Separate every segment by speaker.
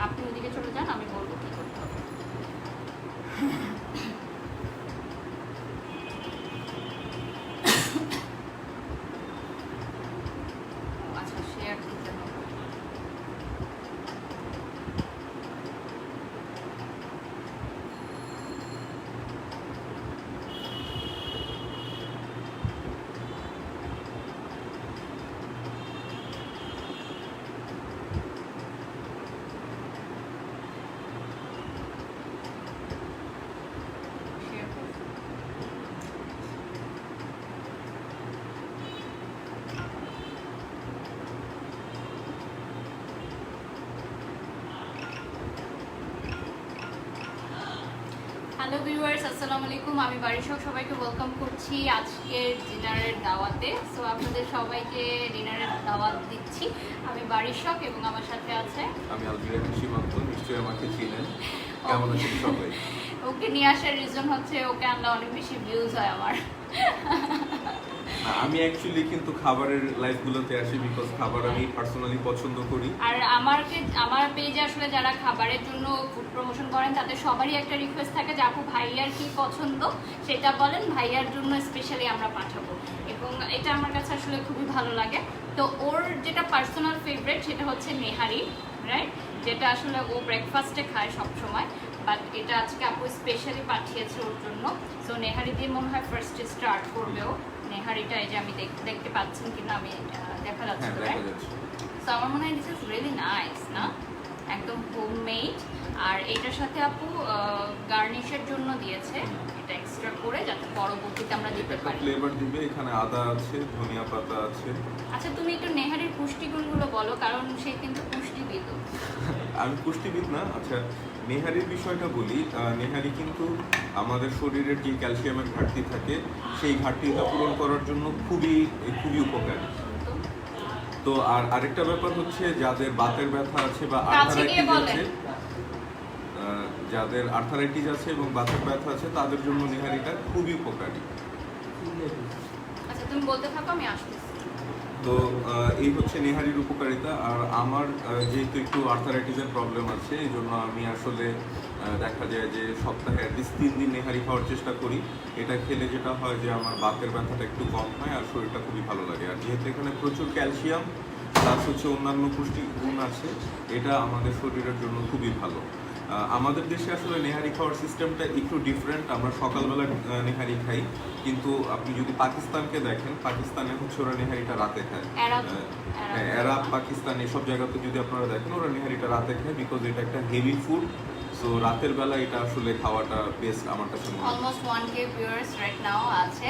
Speaker 1: আপনি ওদিকে চলে যান, আমি বলবো কি করতে হবে। আচ্ছা, শেয়ার দিতে হবে। শেয়ার করছি। হ্যালো ভিউয়ার্স, আসসালামু আলাইকুম। আমি বারিশক, সবাইকে ওয়েলকাম করছি আজকের ডিনারের দাওয়াতে। সো আপনাদের সবাইকে ডিনারের দাওয়াত দিচ্ছি। আমি বারিশক এবং আমার সাথে আছে
Speaker 2: আমি আলবিরা সীমান্ত, নিশ্চয়ই আমাকে চিনেন। কেমন আছেন সবাই?
Speaker 1: ওকে নিয়ে আসার রিজন হচ্ছে ওকে আনলে অনেক বেশি ভিউজ হয় আমার।
Speaker 2: আমি অ্যাকচুয়ালি কিন্তু খাবারের লাইভগুলোতে আসি বিকজ খাবার আমি পার্সোনালি পছন্দ করি।
Speaker 1: আর আমার পেজে আসলে যারা খাবারের জন্য ফুড প্রমোশন করেন তাদের সবারই একটা রিকোয়েস্ট থাকে যে আপু ভাইয়ার কি পছন্দ সেটা বলেন, ভাইয়ার জন্য স্পেশালি আমরা পাঠাবো। এবং এটা আমার কাছে আসলে খুবই ভালো লাগে। তো ওর যেটা পার্সোনাল ফেভারিট সেটা হচ্ছে নেহারি, রাইট, যেটা আসলে ও ব্রেকফাস্টে খায় সব সময়। বাট এটা আজকে আপু স্পেশালি পাঠিয়েছে ওর জন্য। সো নেহারি দিয়ে মনে হয় ফার্স্টে স্টার্ট করবে ও। নেহারিটা এই যে আমি দেখতে পাচ্ছেন কিনা আমি দেখা যাচ্ছে,
Speaker 2: হ্যাঁ, দেখা যাচ্ছে।
Speaker 1: সো আমার মনে হয় দিস ইজ রিয়েলি নাইস, না? একদম হোমমেড। আর এটার সাথে আপু গার্নিশের জন্য দিয়েছে এটা এক্সট্রা করে, যাতে পরবর্তীতে আমরা দিতে
Speaker 2: একটা
Speaker 1: পারি।
Speaker 2: ফ্লেভার দিবে, এখানে আদা আছে, ধনিয়া পাতা আছে।
Speaker 1: আচ্ছা, তুমি একটু নেহারির পুষ্টিগুণগুলো বলো, কারণ সে কিন্তু পুষ্টিবিদ।
Speaker 2: আমি পুষ্টিবিদ না। আচ্ছা, নেহারির বিষয়টা বলি। নেহারি কিন্তু আমাদের শরীরের যে ক্যালসিয়ামের ঘাটতি থাকে সেই ঘাটতিটা পূরণ করার জন্য খুবই খুবই উপকারী। তো আর আরেকটা ব্যাপার হচ্ছে যাদের বাতের ব্যথা আছে বা আর্থারাইটিস আছে, যাদের আর্থারাইটিস আছে এবং বাতের ব্যথা আছে তাদের জন্য নেহারিটা খুবই উপকারী।
Speaker 1: আচ্ছা, তুমি বলতে থাকো, আমি আসতেছি।
Speaker 2: তো এই হচ্ছে নেহারির উপকারিতা। আর আমার যেহেতু একটু আর্থারাইটিসের প্রবলেম আছে, এই জন্য আমি আসলে দেখা যায় যে সপ্তাহে অ্যাটলিস্ট 3 দিন নেহারি খাওয়ার চেষ্টা করি। এটা খেলে যেটা হয় যে আমার বাতের ব্যথাটা একটু কম হয় আর শরীরটা খুবই ভালো লাগে। আর যেহেতু এখানে প্রচুর ক্যালসিয়াম প্লাস হচ্ছে অন্যান্য পুষ্টিগুণ আছে, এটা আমাদের শরীরের জন্য খুবই ভালো। আমাদের দেশে আসলে নেহারি খাওয়ার সিস্টেমটা একটু ডিফারেন্ট। আমরা সকালবেলা নেহারি খাই, কিন্তু আপনি যদি পাকিস্তানকে দেখেন, পাকিস্তানে হচ্ছে ওরা নেহারিটা রাতে খায়। আরব পাকিস্তান এসব জায়গাতে যদি আপনারা দেখেন, ওরা নেহারিটা রাতে খায় বিকজ এটা একটা হেভি ফুড। সো রাতের বেলা এটা আসলে খাওয়াটা বেস্ট আমার কাছে মনে হয়।
Speaker 1: Almost 1K viewers right now আছে।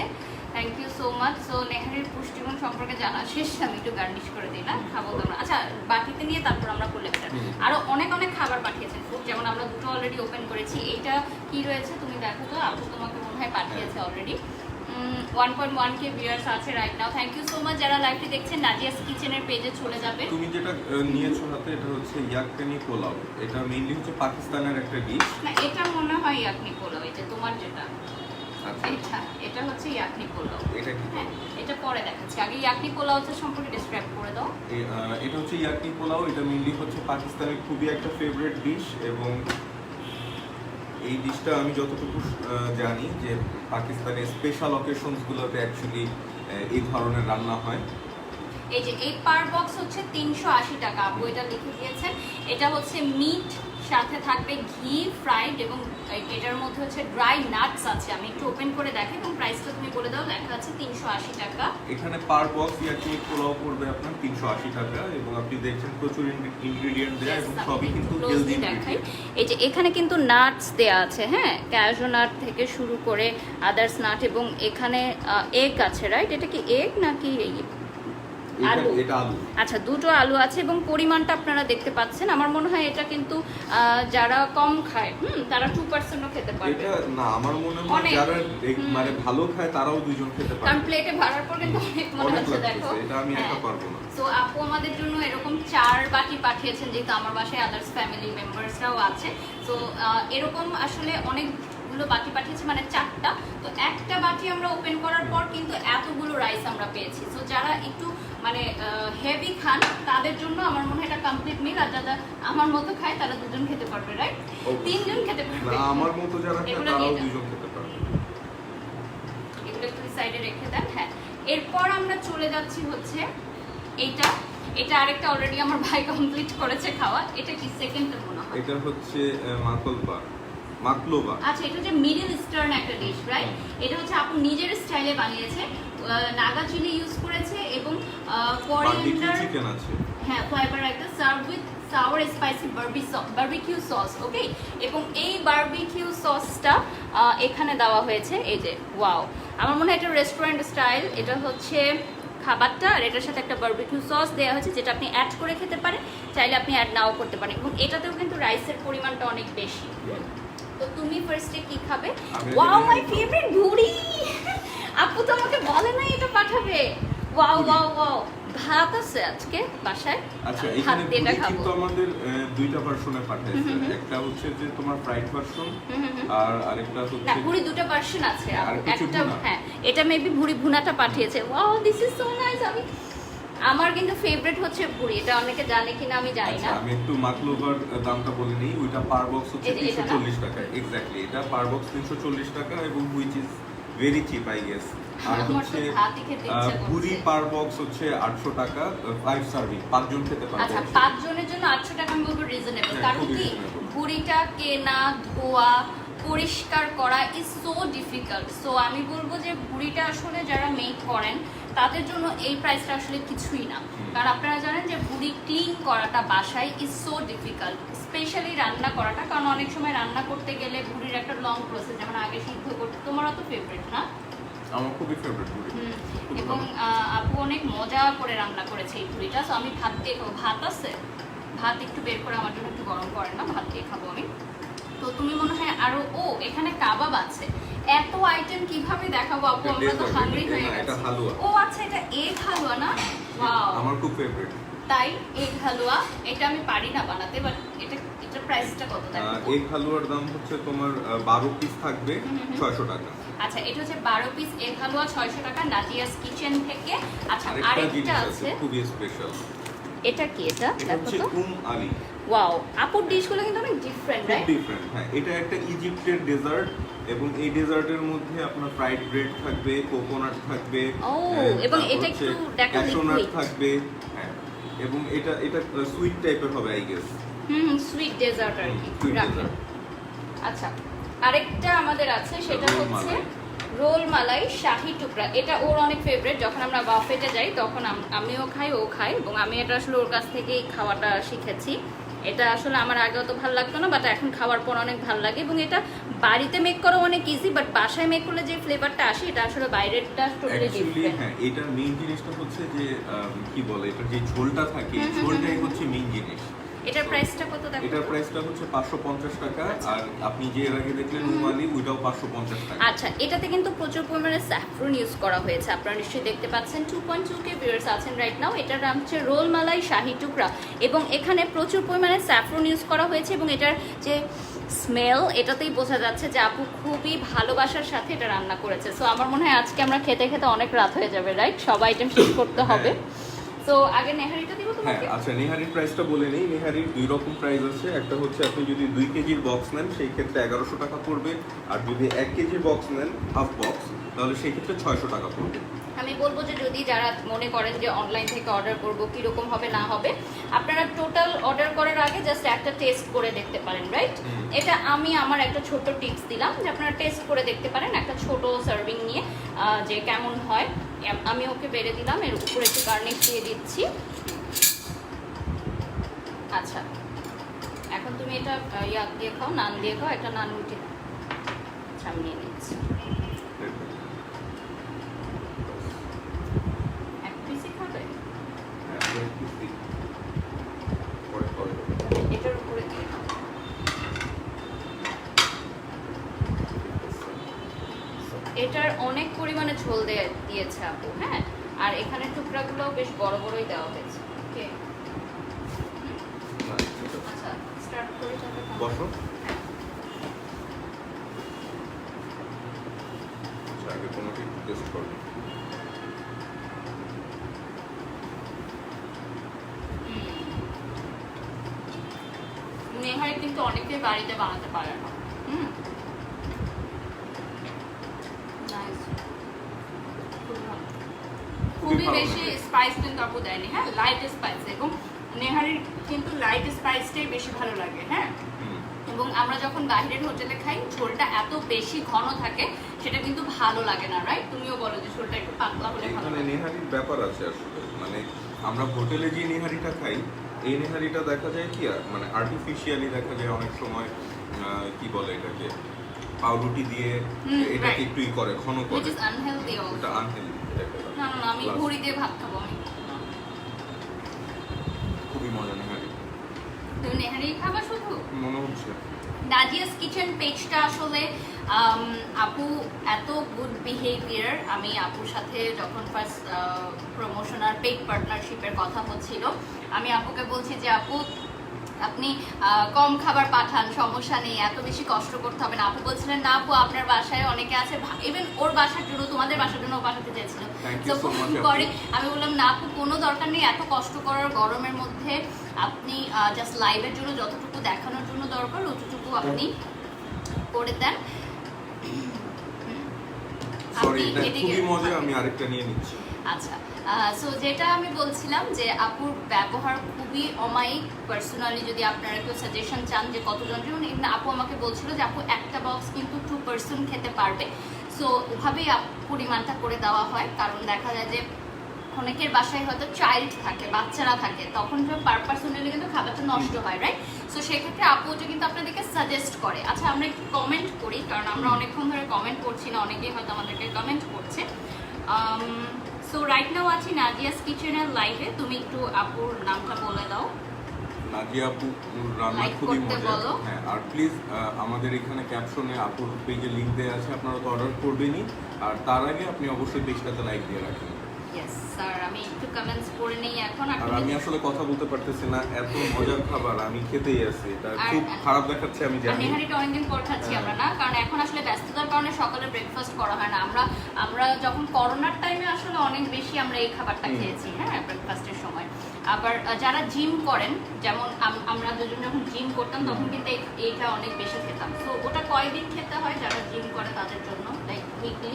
Speaker 1: Thank you so much. So নেহারির পুষ্টিগুণ সম্পর্কে জানা শেষ, আমি একটু গার্নিশ করে দিই না, খাবো তোমরা। আচ্ছা, বাটিতে নিয়ে তারপর আমরা করলে আরো অনেক অনেক খাবার পাঠিয়েছেন ফুড, যেমন আমরা দুটো অলরেডি ওপেন করেছি। এইটা কি রয়েছে তুমি দেখো তো, আপু তোমাকে মনে হয় পাঠিয়েছে অলরেডি। 1.1K ভিউয়ার্স আছে right now. Thank you so much. যারা লাইভটি দেখছেন নাজিয়াস কিচেনের পেজে চলে যাবে।
Speaker 2: তুমি যেটা নিয়েছো হাতে, এটা হচ্ছে ইয়াকনি পোলাও। এটা মেইনলি হচ্ছে পাকিস্তানের একটা ডিশ।
Speaker 1: না, এটা মনে হয় ইয়াকনি পোলাও। এই যে তোমার যেটা,
Speaker 2: আচ্ছা,
Speaker 1: এটা হচ্ছে ইয়াকনি পোলাও।
Speaker 2: এটা কি?
Speaker 1: হ্যাঁ, এটা পরে দেখাচ্ছি, আগে ইয়াকনি পোলাও সম্পর্কে ডিসক্রাইব করে দাও।
Speaker 2: এটা হচ্ছে ইয়াকনি পোলাও। এটা মেইনলি হচ্ছে পাকিস্তানের খুবই একটা ফেভারিট ডিশ, এবং এই ডিশটা আমি যতটুকু জানি যে পাকিস্তানের স্পেশাল অকেশনসগুলোতে অ্যাকচুয়ালি এই ধরনের রান্না হয়।
Speaker 1: এই যে এই পার বক্স হচ্ছে 380 টাকা, আপু এটা লিখে দিয়েছেন। এটা হচ্ছে মিট, সাথে থাকবে ঘি ফ্রাইড, এবং এটার মধ্যে হচ্ছে ড্রাই নাটস আছে। আমি একটু ওপেন করে দেখি এবং প্রাইসটা তুমি বলে দাও। লেখা আছে 380 টাকা।
Speaker 2: এখানে পার বক্স ইয়াকনি পোলাও পড়বে আপনার 380 টাকা, এবং আপনি দেখছেন প্রচুর ইনগ্রেডিয়েন্ট দেয়া এবং সবই কিন্তু হেলদি ইনগ্রেডিয়েন্ট।
Speaker 1: এই যে এখানে কিন্তু নাটস দেয়া আছে, হ্যাঁ, ক্যাশু নাট থেকে শুরু করে আদার্স নাট, এবং এখানে এগ আছে, রাইট? এটা কি এগ নাকি আলু?
Speaker 2: এটা আলু।
Speaker 1: আচ্ছা, দুটো আলু আছে এবং পরিমাণটা আপনারা দেখতে পাচ্ছেন। আমার মনে হয় এটা কিন্তু যারা কম খায় তারা 2%ও খেতে পারবে।
Speaker 2: এটা না, আমার মনে হয় যারা মানে ভালো খায় তারাও দুইজন খেতে পারবে,
Speaker 1: কারণ প্লেটে ভরার পর কিন্তু অনেক মনে হচ্ছে, দেখো।
Speaker 2: এটা আমি একা পারবো না।
Speaker 1: সো আপু আমাদের জন্য এরকম 4 বাটি পাঠিয়েছেন, যেহেতু আমার বাসায় আদার্স ফ্যামিলি মেম্বার্সরাও আছে। সো এরকম আসলে অনেকগুলো বাটি পাঠিয়েছে, মানে 4টা। তো একটা বাটি আমরা ওপেন করার পর কিন্তু এতগুলো রাইস আমরা পেয়েছি। সো যারা একটু মানে হেভি খান তাদের জন্য আমার মনে হয় এটা কমপ্লিট মিল, আর যারা আমার মতো খায় তারা দুজন খেতে পারবে, রাইট?
Speaker 2: অবশ্যই।
Speaker 1: 3 জন খেতে পারবে।
Speaker 2: না, আমার মতো যারা খায়
Speaker 1: এগুলো
Speaker 2: তারাও
Speaker 1: নিয়ে যাও।
Speaker 2: 2 জন খেতে পারবে।
Speaker 1: এগুলো একটু সাইডে রেখে দেন। হ্যাঁ, এরপর আমরা চলে যাচ্ছি হচ্ছে এইটা। এটা আরেকটা অলরেডি আমার ভাই কমপ্লিট করেছে খাওয়া। এটা কি সেকেন্ডটা মনে হয়?
Speaker 2: এটা হচ্ছে মাকলোবা।
Speaker 1: আচ্ছা, এটা হচ্ছে মিডল ইস্টার্ন একটা ডিশ, রাইট? এটা হচ্ছে আপু নিজের স্টাইলে বানিয়েছে, নাগা চিলি ইউজ করেছে এবং কোরিয়ান্ডার,
Speaker 2: চিকেন আছে।
Speaker 1: হ্যাঁ, ফ্লেভার একটা serve with sour spicy barbecue sauce, okay? এবং এই বারবিকিউ সসটা এখানে দেওয়া হয়েছে, এই যে ওয়াও, আমার মনে হয় এটা রেস্টুরেন্ট স্টাইল। এটা হচ্ছে খাবারটা, আর এটার সাথে একটা বারবিকিউ সস দেওয়া হয়েছে যেটা আপনি অ্যাড করে খেতে পারেন, চাইলে আপনি অ্যাড নাও করতে পারেন। এবং এটাতেও কিন্তু রাইসের পরিমাণটা অনেক বেশি। তো তুমি ফার্স্টে কি খাবে? ওয়াও, মাই ফেভারিট ভুড়ি। আপু তো আমাকে বলে না এটা পাঠাবে। ওয়াও ওয়াও ওয়াও, ভাত আছে আজকে বাসায়।
Speaker 2: আচ্ছা,
Speaker 1: ভাত
Speaker 2: এখানে
Speaker 1: দিয়ে এটা
Speaker 2: পুরি
Speaker 1: খাবো।
Speaker 2: কিন্তু আমাদের দুইটা ভার্সনে পাঠাইছে। একটা হচ্ছে যে তোমার ফ্রাইড ভার্সন, আর আরেকটা
Speaker 1: না,
Speaker 2: হচ্ছে
Speaker 1: ভুড়ি দুটো ভার্সন আছে।
Speaker 2: আর কিছু
Speaker 1: একটা,
Speaker 2: ভুনা।
Speaker 1: হ্যাঁ, এটা মেবি ভুড়ি ভুনাটা পাঠিয়েছে। Wow, this is so nice. আমার কিন্তু ফেভারিট হচ্ছে ভুড়ি, এটা অনেকে জানে কিনা আমি জানি
Speaker 2: আচ্ছা,
Speaker 1: না।
Speaker 2: আমি একটু মাকলোবার দামটা বলে নিই। ওইটা পার বক্স হচ্ছে
Speaker 1: এই যে এটা না?
Speaker 2: 340 টাকা। এক্স্যাক্টলি, এটা পার বক্স 340 টাকা এবং which is very cheap I guess. আর
Speaker 1: আমার তো
Speaker 2: হচ্ছে
Speaker 1: ভাতই খেতে ইচ্ছা করছে।
Speaker 2: পুরি পার বক্স হচ্ছে 800 টাকা, 5 সার্ভিং, 5 জন খেতে পারবে।
Speaker 1: আচ্ছা, 5 জনের জন্য 800 টাকা আমি বলবো রিজনেবল।
Speaker 2: হ্যাঁ,
Speaker 1: কারণ
Speaker 2: খুবই
Speaker 1: কি,
Speaker 2: reasonable।
Speaker 1: ভুড়িটা কেনা, ধোয়া, পরিষ্কার করা ইজ সো ডিফিকাল্ট। সো আমি বলবো যে ভুড়িটা আসলে যারা মেক করেন তাদের জন্য এই প্রাইসটা আসলে কিছুই না। কারণ আপনারা জানেন যে ভুড়ি ক্লিন করাটা বাসায় ইজ সো ডিফিকাল্ট, স্পেশালি রান্না করাটা। কারণ অনেক সময় রান্না করতে গেলে ভুড়ির একটা লং প্রসেস, যেমন আগে সিদ্ধ করতে। তোমারও তো ফেভারিট না?
Speaker 2: আমার খুবই ফেভারিট পুরি।
Speaker 1: এবং আপু অনেক মজা করে রান্না করেছে এই পুরিটা। সো আমি ভাত দিয়ে খাবো। ভাত আছে, ভাত একটু বের করে আমার জন্য একটু গরম করেন না, ভাত দিয়ে খাবো আমি। তো তুমি মনে হয় আরো, ও এখানে কাবাব আছে। এত আইটেম কিভাবে দেখাবো আপু, আমরা তো হাংরি হয়ে
Speaker 2: এটা
Speaker 1: গেছি।
Speaker 2: হালুয়া।
Speaker 1: ও আচ্ছা, এটা এগ হালুয়া না? ওয়াও,
Speaker 2: আমার খুব ফেভারিট।
Speaker 1: তাই এগ হালুয়া। এটা আমি পারি না বানাতে, বাট এটা প্রাইসটা কত দেখো?
Speaker 2: এগ হালুয়ার দাম হচ্ছে তোমার 12 পিস থাকবে 600 টাকা।
Speaker 1: আচ্ছা, এটা হচ্ছে 12 পিস এগ হালুয়া 600 টাকা, নাদিয়াস কিচেন থেকে। আচ্ছা,
Speaker 2: আরেকটা জিনিস
Speaker 1: আরেকটা
Speaker 2: আছে
Speaker 1: আছে।
Speaker 2: খুবই স্পেশাল।
Speaker 1: এটা কি? এটা
Speaker 2: এটা
Speaker 1: দেখো
Speaker 2: হচ্ছে
Speaker 1: তো।
Speaker 2: আলি।
Speaker 1: ওয়াও, আপুর ডিশগুলো কিন্তু অনেক ডিফারেন্ট,
Speaker 2: খুব
Speaker 1: রাইট?
Speaker 2: ডিফারেন্ট। হ্যাঁ, এটা একটা ইজিপ্টের ডেজার্ট এবং এই ডেজার্টের মধ্যে আপনার ফ্রাইড ব্রেড থাকবে, কোকোনাট থাকবে,
Speaker 1: ও, এবং এটা একটু দেখা
Speaker 2: ক্যাশনাট
Speaker 1: লিকুইড।
Speaker 2: থাকবে। হ্যাঁ, এবং এটা সুইট টাইপের হবে আই গেস।
Speaker 1: সুইট ডেজার্ট আর কি
Speaker 2: সুইট
Speaker 1: রাখেন।
Speaker 2: ডেজার্ট।
Speaker 1: আচ্ছা, আরেকটা আমাদের আছে, সেটা
Speaker 2: রোল
Speaker 1: হচ্ছে
Speaker 2: মালাই।
Speaker 1: রোল মালাই শাহি টুকরা। এটা ওর অনেক ফেভারিট। যখন আমরা বাফেটে যাই তখন আমিও খাই, ও খাই, এবং আমি এটা আসলে ওর কাছ থেকেই খাওয়াটা শিখেছি। এটা আসলে আমার আগে অত ভালো লাগতো না, বাট এখন খাওয়ার পর অনেক ভালো লাগে। এবং এটা বাড়িতে মেক করা অনেক ইজি, বাট বাসায় মেক করলে যে ফ্লেভারটা আসে এটা আসলে বাইরেরটা টোটালি
Speaker 2: অ্যাকচুয়ালি
Speaker 1: ডিফারেন্ট।
Speaker 2: হ্যাঁ, এটার মেইন জিনিসটা হচ্ছে যে কি বলে, এটার যে ঝোলটা থাকে, এই ঝোলটাই হচ্ছে মেইন জিনিস।
Speaker 1: এটার প্রাইসটা কত দেখো?
Speaker 2: এটার প্রাইসটা হচ্ছে 550 টাকা। আর আপনি যে এর আগে দেখলেন উমালি, ওইটাও 550 টাকা।
Speaker 1: আচ্ছা, এটাতে কিন্তু প্রচুর পরিমাণে স্যাফরন ইউজ করা হয়েছে। আপনারা নিশ্চয়ই দেখতে পাচ্ছেন 2.2k ভিউয়ার্স আছেন রাইট নাও। এটার নাম হচ্ছে রোল মালাই শাহি টুকরা, এবং এখানে প্রচুর পরিমাণে স্যাফরন ইউজ করা হয়েছে। এবং এটার যে স্মেল, এটাতেই বোঝা যাচ্ছে যে আপু খুবই ভালোবাসার সাথে এটা রান্না করেছে। সো আমার মনে হয় আজকে আমরা খেতে খেতে অনেক রাত হয়ে যাবে, রাইট? সব আইটেম শেষ করতে হবে। তো আগে নেহারিটা দিব
Speaker 2: হ্যাঁ,
Speaker 1: তোমাকে।
Speaker 2: আচ্ছা, নেহারির প্রাইসটা বলে নেই। নেহারির 2 রকম প্রাইস আছে। একটা হচ্ছে আপনি যদি 2 কেজির বক্স নেন সেই ক্ষেত্রে 1100 টাকা পড়বে, আর যদি 1 কেজির বক্স নেন, হাফ বক্স, তাহলে সেই ক্ষেত্রে 600 টাকা পড়বে।
Speaker 1: আমি বলবো যে যদি যারা মনে করেন যে অনলাইন থেকে অর্ডার করবো কিরকম হবে না হবে, আপনারা টোটাল অর্ডার করার আগে জাস্ট একটা টেস্ট করে দেখতে পারেন, রাইট? এটা আমি আমার একটা ছোট টিপস দিলাম যে আপনারা টেস্ট করে দেখতে পারেন একটা ছোট সার্ভিং নিয়ে, যে কেমন হয়। আমি ওকে বেড়ে দিলাম, এর উপরে একটু গার্নিশ দিয়ে দিচ্ছি। আচ্ছা, এখন তুমি এটা ইয়া দিয়ে খাও, নান দিয়ে খাও, একটা নান রুটি দাও। আচ্ছা, আমি নিয়ে নিচ্ছি। এক পিসই খাবে?
Speaker 2: হ্যাঁ, আপনি একটু দিন। পরে পরে।
Speaker 1: এটার উপরে দিয়ে দাও। এটার অনেক পরিমাণে ঝোল দিয়েছে আপু, হ্যাঁ। আর এখানে টুকরাগুলো বেশ বড় বড়ই দেওয়া হয়েছে। ওকে,
Speaker 2: না, ঠিক আছে।
Speaker 1: আচ্ছা, স্টার্ট করে যাবে।
Speaker 2: বসো। আচ্ছা, আগে কোনোটি টেস্ট করবে।
Speaker 1: নেহারি কিন্তু অনেকেই বাড়িতে বানাতে পারে না। Nice. খুবই
Speaker 2: ভালো
Speaker 1: বেশি
Speaker 2: লাগে।
Speaker 1: স্পাইস কিন্তু আপু দেয়নি, হ্যাঁ লাইট স্পাইস, এবং নেহারির কিন্তু লাইট স্পাইসটাই বেশি ভালো লাগে, হ্যাঁ।
Speaker 2: হুম।
Speaker 1: এবং আমরা যখন বাইরের হোটেলে খাই ঝোলটা এত বেশি ঘন থাকে সেটা কিন্তু ভালো লাগে না, রাইট? তুমিও বলো যে ঝোলটা একটু পাতলা হলে ভালো
Speaker 2: এখানে
Speaker 1: লাগে।
Speaker 2: নেহারির ব্যাপার আছে আসলে, মানে আমরা হোটেলে যে নেহারিটা খাই এই নেহারিটা দেখা যায় কি মানে আর্টিফিশিয়ালি দেখা যায় অনেক সময় কি বলে এটাকে পাউরুটি দিয়ে এটাকে
Speaker 1: right.
Speaker 2: একটু ই করে ঘন
Speaker 1: Which
Speaker 2: করে,
Speaker 1: is unhealthy also.
Speaker 2: ওটা আনহেলদি।
Speaker 1: না না না, আমি ভুড়ি দিয়ে ভাত খাবো। আমি
Speaker 2: খুবই মজা নেহারি
Speaker 1: তুমি নেহারি খাবা শুধু?
Speaker 2: মনে হচ্ছে।
Speaker 1: নাজিয়াস কিচেন পেজটা আসলে আপু এত গুড বিহেভিয়ার, আমি আপুর সাথে যখন ফার্স্ট প্রমোশন আর পেড পার্টনারশিপের কথা হচ্ছিল আমি আপুকে বলছি যে আপু আপনি কম খাবার পাঠান, সমস্যা নেই, এত বেশি কষ্ট করতে হবে না। আপু বলছিলেন না আপু আপনার বাসায় অনেকে আছে, ইভেন ওর বাসার জন্য তোমাদের বাসার জন্য ও পাঠাতে চাইছিল।
Speaker 2: Thank
Speaker 1: তো
Speaker 2: you so much, আপু।
Speaker 1: পরে আমি বললাম না আপু কোনো দরকার নেই এত কষ্ট করার, গরমের মধ্যে আপনি জাস্ট লাইভের জন্য যতটুকু দেখানোর জন্য দরকার অতটুকু আপনি করে দেন।
Speaker 2: সরি, এটা
Speaker 1: এদিকে
Speaker 2: খুবই মজা, আমি আরেকটা নিয়ে নিচ্ছি।
Speaker 1: আচ্ছা, সো যেটা আমি বলছিলাম যে আপুর ব্যবহার খুবই অমায়িক। পার্সোনালি যদি আপনারা কেউ সাজেশন চান যে কতজন, যেমন এমনি আপু আমাকে বলছিল যে আপু একটা বক্স কিন্তু 2 পার্সন খেতে পারবে। সো ওভাবেই পরিমাণটা করে দেওয়া হয়, কারণ দেখা যায় যে অনেকের বাসায় হয়তো চাইল্ড থাকে, বাচ্চারা থাকে, তখন পার পার্সন হলে কিন্তু খাবারটা নষ্ট হয়, রাইট? সো সেক্ষেত্রে আপু ওটা কিন্তু আপনাদেরকে সাজেস্ট করে। আচ্ছা আমরা একটু কমেন্ট করি, কারণ আমরা অনেকক্ষণ ধরে কমেন্ট করছি না, অনেকেই হয়তো আমাদেরকে কমেন্ট করছে। সো রাইট নাও আছি নাজিয়াস কিচেনের লাইভে। তুমি একটু আপুর নামটা বলে দাও।
Speaker 2: নাজিয়া আপু রান্না
Speaker 1: Like
Speaker 2: খুবই
Speaker 1: করতে
Speaker 2: মজা।
Speaker 1: বলো।
Speaker 2: হ্যাঁ, আর প্লিজ আমাদের এখানে ক্যাপশনে আপুর পেজে লিংক দেওয়া আছে, আপনারা তো অর্ডার করবেনই, আর তার আগে আপনি অবশ্যই পেজটাতে লাইক দিয়ে রাখেন।
Speaker 1: ইয়েস স্যার, আমি একটু কমেন্টস পড়ে নেই এখন।
Speaker 2: আর আমি আসলে কথা বলতে পারতেছি না, এত মজার খাবার আমি খেতেই আছি, এটা খুব খারাপ দেখাচ্ছে আমি জানি।
Speaker 1: নেহারিটা অনেকদিন পর খাচ্ছি আমরা না, কারণ এখন আসলে ব্যস্ততার কারণে সকালে ব্রেকফাস্ট করা হয় না। আমরা যখন করোনার টাইমে আসলে অনেক বেশি আমরা এই খাবারটা খেয়েছি, হ্যাঁ ব্রেকফাস্টের সময়। আবার যারা জিম করেন, যেমন আমরা দুজন যখন জিম করতাম তখন কিন্তু এইটা অনেক বেশি খেতাম। তো ওটা কয়দিন খেতে হয় যারা জিম করে তাদের জন্য, লাইক উইকলি?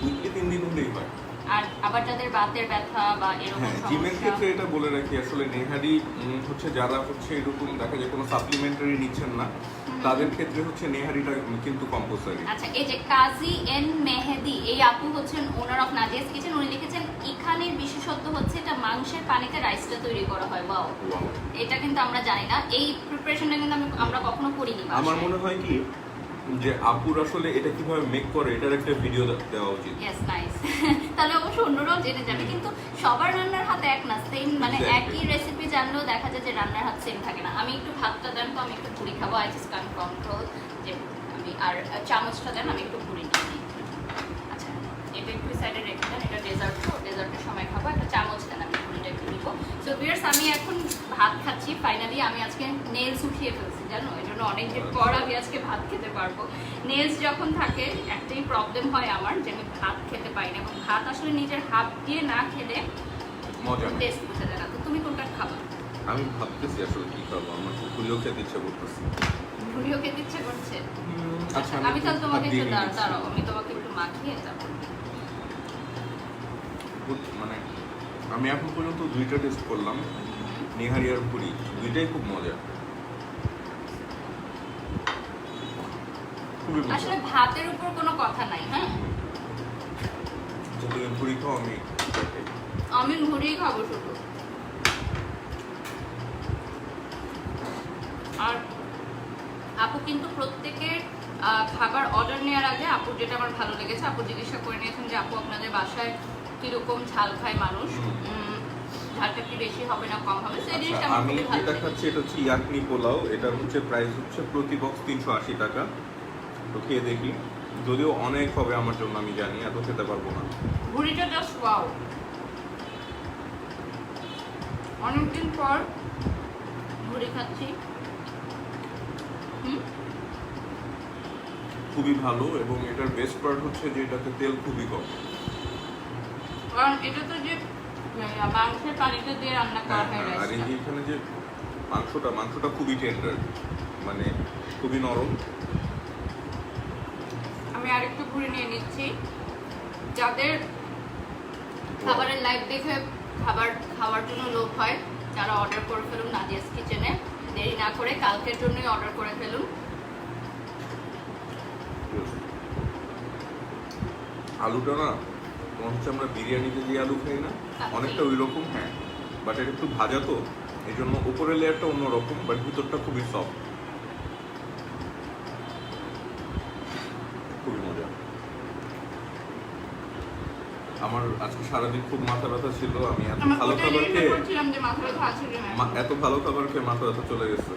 Speaker 2: উইকলি 3 দিন হলেই হয়।
Speaker 1: আর আবার যাদের বাতের ব্যথা বা এরকম
Speaker 2: হ্যাঁ, জিমের
Speaker 1: সমস্যা,
Speaker 2: ক্ষেত্রে এটা বলে রাখি আসলে নেহারি হচ্ছে যারা হচ্ছে এরকম দেখা যায় কোনো সাপ্লিমেন্টারি নিচ্ছেন না তাদের ক্ষেত্রে হচ্ছে নেহারিটা কিন্তু কম্পালসারি।
Speaker 1: আচ্ছা এই যে কাজী এন মেহেদি, এই আপু হচ্ছেন ওনার অফ নাজিয়াস কিচেন, উনি লিখেছেন এখানের বিশেষত্ব হচ্ছে এটা মাংসের পানিতে রাইসটা তৈরি করা হয়। ওয়াও, এটা কিন্তু আমরা জানি না, এই প্রিপারেশনটা কিন্তু আমরা কখনো করিনি বাসায়।
Speaker 2: আমার মনে হয় কি যে আপুর আসলে এটা কিভাবে মেক করে এটার একটা ভিডিও দেওয়া উচিত।
Speaker 1: Yes nice. তাহলে অবশ্য অন্যরাও জেনে যাবে, কিন্তু সবার রান্নার হাত এক না, সেম মানে
Speaker 2: Exactly.
Speaker 1: একই রেসিপি জানলেও দেখা যায় যে রান্নার হাত সেম থাকে না। আমি একটু ভাতটা দেন তো, আমি একটু ভুড়ি খাবো, আই জাস্ট ক্যান কন্ট্রোল যে আমি, আর চামচটা দেন আমি একটু ভুড়ি নিই। আচ্ছা এটা একটু সাইডে রেখে দেন, এটা ডেজার্ট তো, ডেজার্টের সময় খাবো, একটা চামচ দেন আমি ভুড়িটা একটু নিবো। সো ভিউয়ার্স আমি এখন ভাত খাচ্ছি ফাইনালি। আমি আজকে নেলস উঠিয়ে ফেলছি জানো, এই জন্য অনেকদিন পর আমি আজকে ভাত খেতে পারবো। নেলস যখন থাকে একটাই প্রবলেম হয় আমার, যে আমি ভাত খেতে পারি না, এবং ভাত আসলে নিজের হাত দিয়ে না খেলে
Speaker 2: মজা না।
Speaker 1: টেস্ট বুঝে যায় না। তো তুমি কোনটা খাবা?
Speaker 2: আমি ভাবতেছি আসলে কি খাবো, আমার পুরিও খেতে ইচ্ছা করতেছে।
Speaker 1: ভুড়িও খেতে ইচ্ছে করছে?
Speaker 2: আচ্ছা
Speaker 1: আমি তাহলে তোমাকে
Speaker 2: দিয়ে
Speaker 1: একটু
Speaker 2: নিচ্ছি।
Speaker 1: দাঁড়াও, আমি তোমাকে একটু মাখিয়ে তারপর।
Speaker 2: মানে আমি এখন পর্যন্ত 2টা টেস্ট করলাম, নেহারি আর পুরি, 2টাই খুব মজা, খুবই মজা।
Speaker 1: আসলে ভাতের উপর কোনো কথা নাই, হ্যাঁ
Speaker 2: আচ্ছা, তুমি পুরি খাও, আমি এটা খাই।
Speaker 1: আমি ভুড়িই খাবো শুধু। আর আপু কিন্তু প্রত্যেকের খাবার অর্ডার নেওয়ার আগে আপুর যেটা আমার ভালো লেগেছে, আপু জিজ্ঞাসা করে নিয়েছেন যে আপু আপনাদের বাসায় কিরকম ঝাল খায় মানুষ, ঝালটা কি বেশি হবে না কম হবে, সেই জিনিসটা আমার
Speaker 2: আমি
Speaker 1: খুবই ভালো
Speaker 2: যেটা
Speaker 1: লেগেছে।
Speaker 2: খাচ্ছি এটা হচ্ছে ইয়াকনি পোলাও, এটার হচ্ছে প্রাইস হচ্ছে প্রতি বক্স 380 টাকা। তো খেয়ে দেখি, যদিও অনেক হবে আমার জন্য আমি জানি, এত খেতে পারবো না।
Speaker 1: ভুড়িটা জাস্ট ওয়াও, অনেকদিন পর ভুড়ি খাচ্ছি।
Speaker 2: খুবই ভালো, এবং এটার বেস্ট পার্ট হচ্ছে যে এটাতে তেল খুবই কম।
Speaker 1: কারণ এটাতে যে মাংসের পানিটা দিয়ে রান্না করা হয়
Speaker 2: আর এই
Speaker 1: রাইসটা।
Speaker 2: যে এখানে যে মাংসটা খুবই টেন্ডার, মানে খুবই নরম।
Speaker 1: আমি আরেকটু ঘুরে নিয়ে নিচ্ছি। যাদের খাবারের লাইভ দেখে খাওয়ার জন্য লোভ হয়, যারা অর্ডার করে ফেলুন নাদিয়াস কিচেনে, দেরি না করে কালকের জন্যই অর্ডার করে ফেলুন।
Speaker 2: আলুটা না মনে হচ্ছে আমরা বিরিয়ানিতে যে আলু খাই না, অনেকটা ওই রকম, হ্যাঁ, বাট এটা একটু ভাজা তো, এই জন্য উপরের লেয়ারটা অন্যরকম, বাট ভিতরটা খুবই সফট, খুবই মজা। আমার আজকে সারাদিন খুব মাথা ব্যথা ছিল, আমি এত
Speaker 1: আমার
Speaker 2: ভালো
Speaker 1: ওটাই
Speaker 2: খাবার
Speaker 1: চিন্তা
Speaker 2: খেয়ে
Speaker 1: করছিলাম যে মাথা ব্যথা আছে কিনা।
Speaker 2: এত ভালো খাবার খেয়ে মাথা ব্যথা চলে গেছে।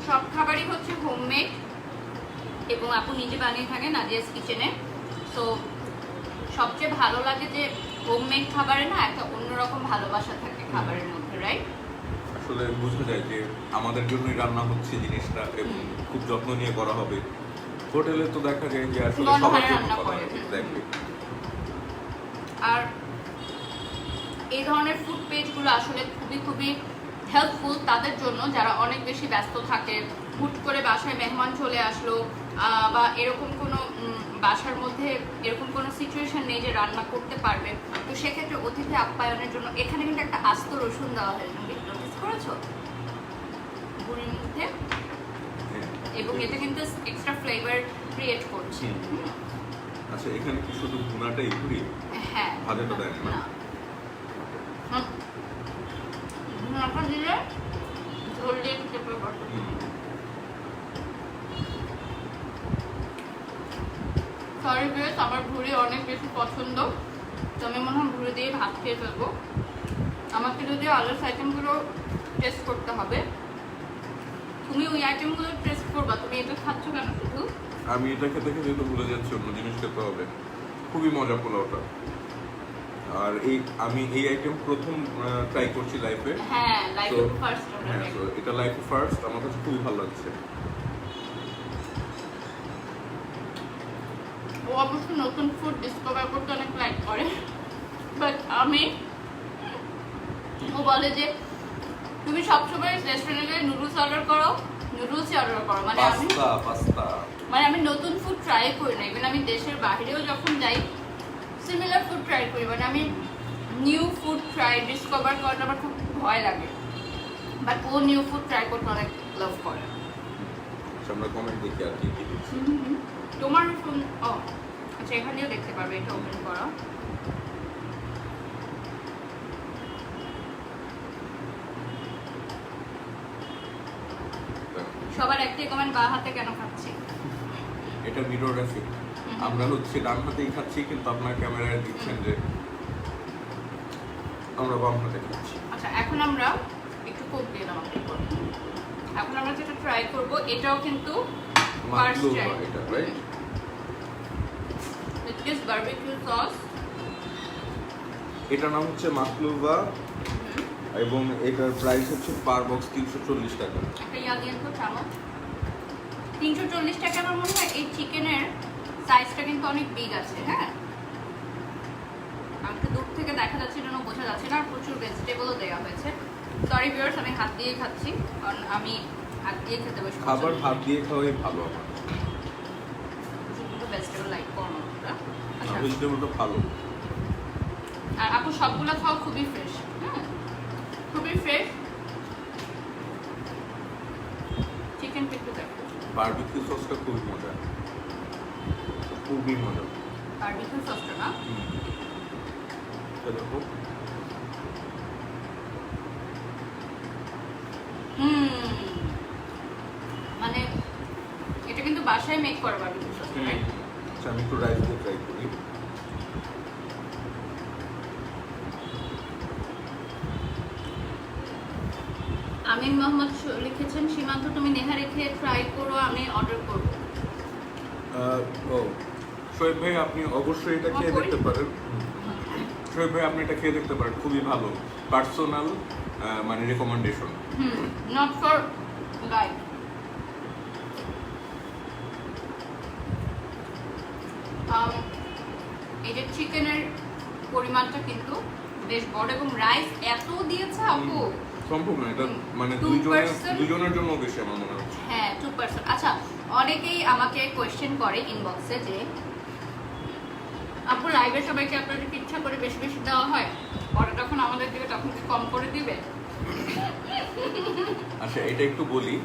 Speaker 1: সব খাবারই হচ্ছে হোমমেড এবং আপু নিজে বানিয়ে থাকে নাদিয়াস কিচেনে। সো সবচেয়ে ভালো লাগে যে হোমমেড খাবারে না একটা অন্যরকম ভালোবাসা থাকে খাবারের মধ্যে, রাইট?
Speaker 2: আসলে বোঝা যায় যে আমাদের জন্যই রান্না হচ্ছে জিনিসটা, এবং খুব যত্ন নিয়ে করা হবে। হোটেলে তো দেখা যায় যে আসলে
Speaker 1: গণহারে
Speaker 2: সবার জন্য
Speaker 1: রান্না
Speaker 2: করা
Speaker 1: করে।
Speaker 2: হয়, এক্স্যাক্টলি।
Speaker 1: আর এই ধরনের ফুড পেজগুলো আসলে খুবই খুবই হেল্পফুল তাদের জন্য যারা অনেক বেশি ব্যস্ত থাকে, হুট করে বাসায় মেহমান চলে আসলো, বা এরকম কোনো বাসার মধ্যে এরকম কোনো সিচুয়েশন নেই যে রান্না করতে পারবে। তো সেক্ষেত্রে অতিথি আপ্যায়নের জন্য এখানে কিন্তু একটা আস্ত রসুন দেওয়া হয়, তুমি নোটিস করেছো বুড়ির মধ্যে? এবং এটা কিন্তু এক্সট্রা ফ্লেভার ক্রিয়েট করছে।
Speaker 2: আচ্ছা, এখানে কি শুধু ভুনাটাই ঘুরি?
Speaker 1: হ্যাঁ,
Speaker 2: ভাজাটা দেয় না?
Speaker 1: ভুনাটা দিলে ঝোল দিয়ে খেতে পারবে। সরি বেশ, আমার ভুড়ি অনেক বেশি পছন্দ, তো আমি মনে হয় ভুড়ি দিয়ে ভাত খেয়ে ফেলবো। আমাকে যদি আদার্স আইটেমগুলো টেস্ট করতে হবে। তুমি ওই আইটেমগুলো টেস্ট করবা, তুমি এটা খাচ্ছ কেন শুধু?
Speaker 2: আমি এটা খেতে খেতে তো ভুলে যাচ্ছি অন্য জিনিস খেতে হবে। খুবই মজা পোলাওটা। আর আমি এই আইটেম প্রথম ট্রাই করছি লাইফে।
Speaker 1: হ্যাঁ, লাইফে ফার্স্ট।
Speaker 2: হ্যাঁ, তো এটা লাইফে ফার্স্ট, আমার কাছে খুবই ভালো লাগছে।
Speaker 1: ও অবশ্য নতুন ফুড ডিসকভার করতে অনেক লাইক করে, বাট ও বলে যে তুমি সবসময় রেস্টুরেন্টে নুডলস অর্ডার করো, নুডলসই অর্ডার করো।
Speaker 2: পাস্তা
Speaker 1: মানে আমি নতুন ফুড ট্রাই করি না। ইভেন আমি দেশের বাইরেও যখন যাই সিমিলার ফুড ট্রাই করি, মানে আমি নিউ ফুড ডিসকভার করাটা আমার খুব ভয় লাগে, বাট ও নিউ ফুড ট্রাই করতে অনেক লাভ করে।
Speaker 2: আমরা কমেন্ট দেখি আর কি কি দিচ্ছি।
Speaker 1: তোমার ফোন, ও আচ্ছা, এখানেও দেখতে পারবে, এটা ওপেন করা। সবার একটাই কমেন্ট, বা হাতে কেন খাচ্ছি।
Speaker 2: এটা মিরর এফেক্ট। আমরা হচ্ছে ডান হাতেই খাচ্ছি, কিন্তু আপনার ক্যামেরায় দিচ্ছেন যে আমরা বাম হাতে খাচ্ছি।
Speaker 1: আচ্ছা, এখন আমরা একটু কোক দিয়ে দাম এখন আমরা যেটা ট্রাই করব, এটাও কিন্তু ফার্স্ট ট্রাই।
Speaker 2: এটা right,
Speaker 1: with this barbecue sauce.
Speaker 2: এটার নাম হচ্ছে মাকলুবা, এবং এটার প্রাইস হচ্ছে পার বক্স 340 টাকা।
Speaker 1: একটা ইয়া দিয়ে তো চামচ। 340 টাকা। আমার মনে হয় এই চিকেনের সাইজটা কিন্তু অনেক বিগ আছে। হ্যাঁ, আমাকে দূর থেকে দেখা যাচ্ছে জন্য বোঝা যাচ্ছে না। আর প্রচুর ভেজিটেবলও দেওয়া হয়েছে। সরি ভিউয়ার্স, আমি হাত দিয়ে খাচ্ছি, কারণ আমি হাত দিয়ে খেতে বেশি
Speaker 2: খাবার হাত দিয়ে খাওয়াই ভালো। আমার
Speaker 1: ভেজিটেবল লাইক করো। আচ্ছা,
Speaker 2: ভেজিটেবলটা ভালো।
Speaker 1: আর আপু সবগুলো খাওয়া খুবই ফ্রেশ। হ্যাঁ, খুবই ফ্রেশ। চিকেন একটু দেখো,
Speaker 2: বারবিকিউ সসটা খুবই মজা, খুবই মজা।
Speaker 1: বারবিকিউ সসটা না,
Speaker 2: দেখো
Speaker 1: মানে এটা কিন্তু বাসায় মেক করা বারবিকিউ সস, রাইট?
Speaker 2: আচ্ছা, আমি একটু রাইস দিয়ে ট্রাই করি।
Speaker 1: আমিন মোহাম্মদ লিখেছেন, সীমান্ত তুমি নেহারি খেয়ে ট্রাই করো, আমি অর্ডার করব।
Speaker 2: ও শোয়েব ভাই, আপনি অবশ্যই এটা খেয়ে দেখতে পারেন। শোয়েব ভাই, আপনি এটা খেয়ে দেখতে পারেন, খুবই ভালো। পার্সোনাল মানে রেকমেন্ডেশন।
Speaker 1: Not for guide. এই যে চিকেনের পরিমাণটা কিন্তু বেশ বড় এবং রাইস এত দিয়েছে আপু
Speaker 2: সম্ভব না এটা, মানে
Speaker 1: 2%
Speaker 2: দুজনের জন্য বেশি আমার মনে হচ্ছে।
Speaker 1: হ্যাঁ 2%। আচ্ছা, অনেকেই আমাকে কোয়েশ্চেন করে ইনবক্সে যে আপু লাইভে সবাইকে আপনাদের কি ইচ্ছা করে বেশি বেশি দেওয়া হয়, পরে যখন আমাদের দিবে তখন কি কম করে দিবে?
Speaker 2: আচ্ছা এটা একটু বলি,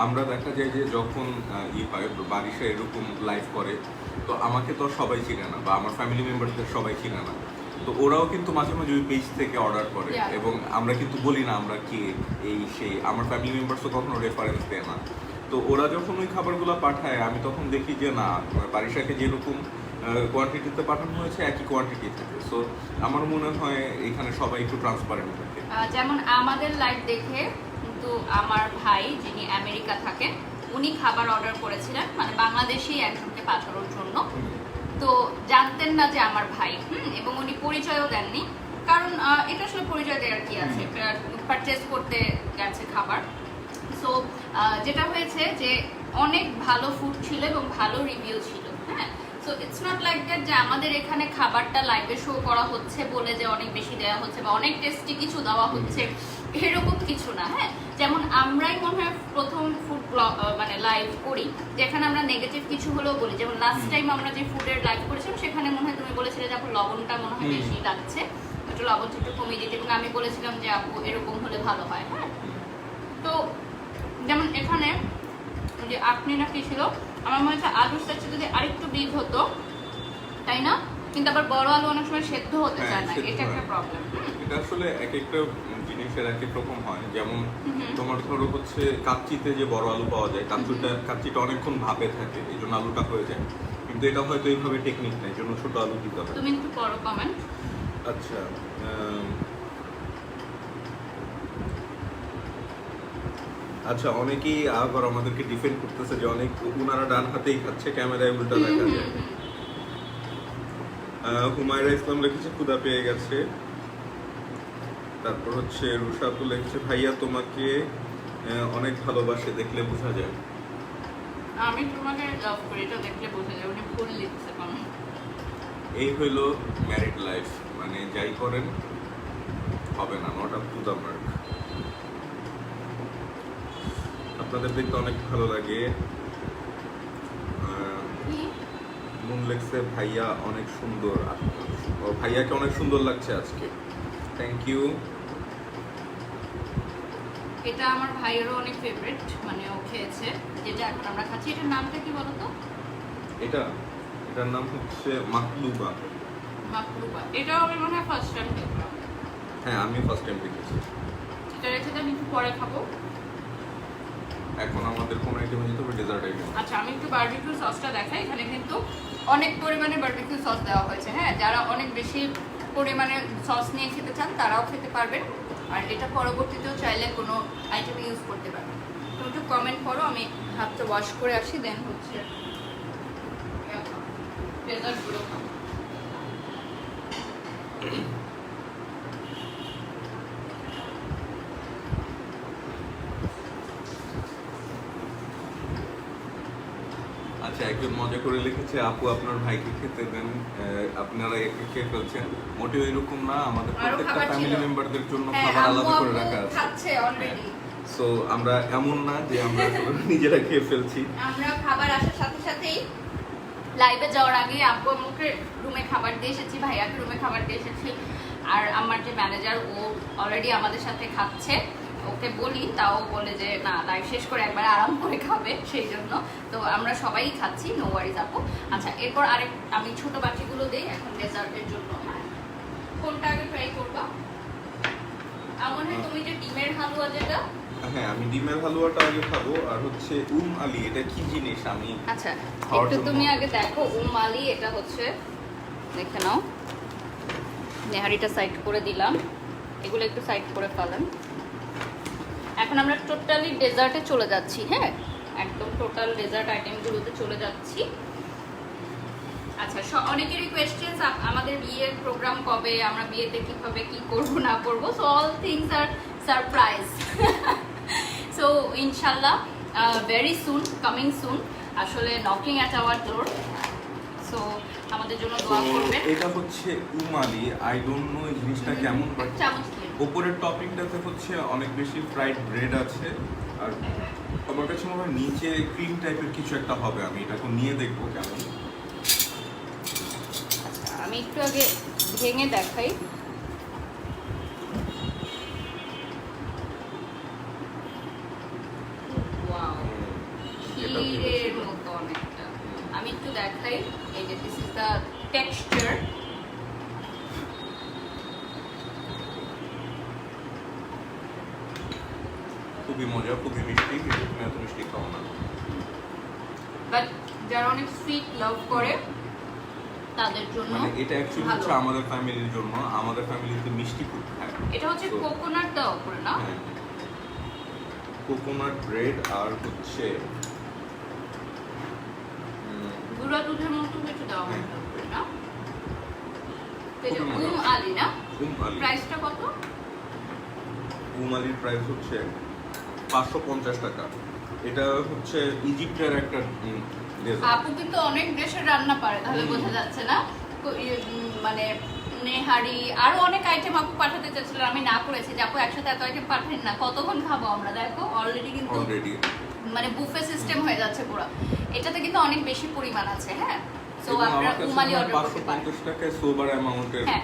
Speaker 2: আমরা দেখা যায় যে যখন হয় বারিশা এরকম লাইভ করে, তো আমাকে তো সবাই চিনে না বা আমার ফ্যামিলি মেম্বারদের সবাই চিনে না, তো ওরাও কিন্তু মাঝে মাঝে ওই পেজ থেকে অর্ডার করে
Speaker 1: Yeah.
Speaker 2: এবং আমরা কিন্তু বলি না আমরা কে এই সেই, আমার ফ্যামিলি মেম্বারসও কখনো রেফারেন্স দেয় না। তো ওরা যখন ওই খাবারগুলো পাঠায় আমি তখন দেখি যে না, বারিশাকে যেরকম কোয়ান্টিটিতে পাঠানো হয়েছে একই কোয়ান্টিটি থাকে। সো আমার মনে হয় এখানে সবাই একটু ট্রান্সপারেন্ট থাকে।
Speaker 1: যেমন আমাদের লাইভ দেখে কিন্তু আমার ভাই যিনি আমেরিকা থাকেন উনি খাবার অর্ডার করেছিলেন, মানে বাংলাদেশি একজনকে পাঠানোর জন্য। তো জানতেন না যে আমার ভাই, এবং উনি পরিচয়ও দেননি, কারণ এটা আসলে পরিচয় দেওয়ার কি আছে, পারচেজ করতে গেছে খাবার। সো যেটা হয়েছে যে অনেক ভালো ফুড ছিল এবং ভালো রিভিউ ছিল। হ্যাঁ, so it's not like that যে আমাদের এখানে খাবারটা লাইভে শো করা হচ্ছে বলে যে অনেক বেশি দেওয়া হচ্ছে বা অনেক টেস্টি কিছু দেওয়া হচ্ছে, এরকম কিছু না। হ্যাঁ, যেমন আমরাই মনে হয় প্রথম ফুড মানে লাইভ করি যেখানে আমরা নেগেটিভ কিছু হলেও বলি। যেমন লাস্ট টাইম আমরা যে ফুডের লাইভ করেছিলাম সেখানে মনে হয় তুমি বলেছিলে যে আপু লবণটা মনে হয় বেশি লাগছে, একটু লবণটা একটু কমিয়ে দিতে, এবং আমি বলেছিলাম যে আপু এরকম হলে ভালো হয়। হ্যাঁ, তো যেমন এখানে যে আপনি না কি ছিল, আমার মনে হচ্ছে আলুর সাথে যদি আরেকটু বিগ হতো, তাই না? কিন্তু আবার বড় আলু অনেক সময় সেদ্ধ হতে চায় না, এটা একটা প্রবলেম।
Speaker 2: এটা আসলে এক একটা জিনিসের এক এক রকম হয়। যেমন তোমার ধরো হচ্ছে কাচ্চিতে যে বড় আলু পাওয়া যায়, কাচ্চিটা অনেকক্ষণ ভাপে থাকে, এই জন্য আলুটা হয়ে যায়। কিন্তু এটা হয়তো এইভাবে টেকনিক নেই, এই জন্য ছোট আলু দিতে হবে।
Speaker 1: তুমি একটু বড় কমেন্ট।
Speaker 2: আচ্ছা, আচ্ছা অনেকেই আবার আমাদেরকে ডিফেন্ড করতেছে যে অনেক উনারা ডান হাতেই খাচ্ছে, ক্যামেরায় উল্টা দেখা যায়। হুমায়রা ইসলাম লিখেছে ক্ষুধা পেয়ে গেছে। তারপর হচ্ছে রুশাতুল লিখেছে ভাইয়া তোমাকে অনেক ভালোবাসে, দেখলে বোঝা যায়।
Speaker 1: আমি তোমাকে লাভ করি, এটা দেখলে বোঝা যায়। উনি ফুল লিখছে কোন।
Speaker 2: এই হইলো ম্যারিড লাইফ, মানে যাই করেন হবে না, not up to the mark. আপনাদের দেখতে অনেক ভালো লাগে। মন লেগছে ভাইয়া অনেক সুন্দর, ভাইয়াকে অনেক সুন্দর লাগছে আজকে, থ্যাংক ইউ।
Speaker 1: এটা আমার ভাইয়েরও অনেক ফেভারিট, মানে ও খেয়েছে যেটা এখন আমরা খাচ্ছি। এটার নামটা কি বলতো?
Speaker 2: এটার নাম হচ্ছে মাকলুবা।
Speaker 1: মাকলুবা, এটাও আমি মনে হয় ফার্স্ট টাইম দেখলাম।
Speaker 2: হ্যাঁ আমি ফার্স্ট টাইম দেখেছি।
Speaker 1: এটা রেখে আমি একটু পরে খাবো।
Speaker 2: এখন আমাদের কোন আইটেম যেতে হবে? Dessert item.
Speaker 1: আচ্ছা, আমি একটু বারবিকিউ সসটা দেখাই। এখানে কিন্তু অনেক পরিমাণে বারবিকিউ সস দেওয়া হয়েছে। হ্যাঁ, যারা অনেক বেশি পরিমাণে সস নিয়ে খেতে চান তারাও খেতে পারবেন, আর এটা পরবর্তীতেও চাইলে কোনো আইটেমে ইউজ করতে পারবেন। তুমি একটু কমেন্ট করো, আমি হাতটা ওয়াশ করে আসি, দেন হচ্ছে ডেজার্টগুলো খাবো।
Speaker 2: আচ্ছা, একজন মজা করে লিখেছে আপু আপনার ভাইকে খেতে দেন, আপনারা একে খেয়ে ফেলছেন। মোটেও এরকম না, আমাদের প্রত্যেকটা ফ্যামিলি মেম্বারদের জন্য খাবার আলাদা করে রাখা আছে। সো আমরা এমন না যে আমরা নিজেরা খেয়ে ফেলছি।
Speaker 1: আমরা খাবার আসার সাথে সাথেই লাইভে যাওয়ার আগে আব্বু আম্মুকে রুমে খাবার দিয়ে এসেছি, ভাইয়াকে রুমে খাবার দিয়ে এসেছি। আর আমার যে ম্যানেজার ও অলরেডি আমাদের সাথে খাচ্ছে, ওকে বলি তাও বলে যে না, লাইভ শেষ করে একবার আরাম করে খাবে, সেই জন্য। তো আমরা সবাই খাচ্ছি, নো ওয়ারিজ আপু। আচ্ছা, এরপর আরেক আমি ছোট বাটিগুলো দিই এখন ডেজার্টের জন্য। কোনটা আগে ট্রাই করবা? আমার মনে হয় তুমি যে ডিমের হালুয়া যেটা।
Speaker 2: হ্যাঁ, আমি ডিমের হালুয়াটা আগে খাবো। আর হচ্ছে আলি, এটা কি জিনিস আমি
Speaker 1: আচ্ছা একটু তুমি আগে দেখো। আলি এটা হচ্ছে, দেখে নাও। নেহারিটা সাইড করে দিলাম, এগুলো একটু সাইড করে ফেলেন। এখন আমরা টোটালি ডেজার্টে চলে যাচ্ছি। হ্যাঁ, একদম টোটাল ডেজার্ট আইটেমগুলোতে চলে যাচ্ছি। আচ্ছা, অনেকেরই কোয়েশ্চেন্স আমাদের বিয়ের প্রোগ্রাম কবে, আমরা বিয়েতে কিভাবে কি করব না করব। So all things are surprise. So ইনশাল্লাহ ভেরি সুন, কামিং সুন, আসলে knocking at our door. So আমাদের জন্য
Speaker 2: তো
Speaker 1: দোয়া করবেন।
Speaker 2: এটা হচ্ছে উমালি, আই ডোন্ট নো এই জিনিসটা কেমন, বাট
Speaker 1: চামচ দিয়ে।
Speaker 2: উপরের টপিংটাতে হচ্ছে অনেক বেশি ফ্রাইড ব্রেড আছে, আর আমার কাছে মনে হয় নিচে ক্রিম টাইপের কিছু একটা হবে। আমি এটা এখন নিয়ে দেখবো কেমন।
Speaker 1: আচ্ছা, আমি একটু আগে ভেঙে দেখাই। ওয়াও,
Speaker 2: এটা
Speaker 1: ক্ষীরের মতো অনেকটা। আমি একটু দেখাই, এই যে দিস ইজ দ্য টেক্সচার।
Speaker 2: খুবই মজা, খুবই মিষ্টি, কিন্তু তুমি এত মিষ্টি খাও না।
Speaker 1: বাট যারা অনেক সুইট লাভ করে তাদের জন্য
Speaker 2: মানে এটা অ্যাকচুয়ালি
Speaker 1: ভালো।
Speaker 2: হচ্ছে আমাদের ফ্যামিলির জন্য, আমাদের ফ্যামিলিতে মিষ্টি খুব খায়।
Speaker 1: এটা হচ্ছে
Speaker 2: তো-
Speaker 1: কোকোনাট দেওয়া উপরে না?
Speaker 2: কোকোনাট ব্রেড আর হচ্ছে
Speaker 1: গুঁড়া দুধের মতো কিছু দেওয়া
Speaker 2: হ্যাঁ।
Speaker 1: হয়েছে উপরে না? তো এটা
Speaker 2: খুবই মজা।
Speaker 1: আলি না?
Speaker 2: উমালি।
Speaker 1: প্রাইসটা কত?
Speaker 2: উমালির প্রাইস হচ্ছে 550 টাকা। এটা হচ্ছে ইজিপ্টের একটা ডেজার্ট।
Speaker 1: আপু কিন্তু অনেক দেশের রান্না পারে, তাহলে বোঝা যাচ্ছে না? মানে নেহারি আরো অনেক আইটেম আপু পাঠাতে চাচ্ছিল, আমি না করেছি যে আপু একসাথে এত আইটেম পাঠান না, কতক্ষণ খাবো আমরা? দেখো অলরেডি কিন্তু
Speaker 2: অলরেডি
Speaker 1: মানে বুফে সিস্টেম হয়ে যাচ্ছে পুরো। এটাতে কিন্তু অনেক বেশি পরিমাণ আছে। হ্যাঁ, সো
Speaker 2: এবং
Speaker 1: আপনারা
Speaker 2: আমার কাছে
Speaker 1: উমালি
Speaker 2: মনে হয়
Speaker 1: অর্ডার করতে পারেন।
Speaker 2: 550 টাকায় সোবার অ্যামাউন্টের
Speaker 1: হ্যাঁ,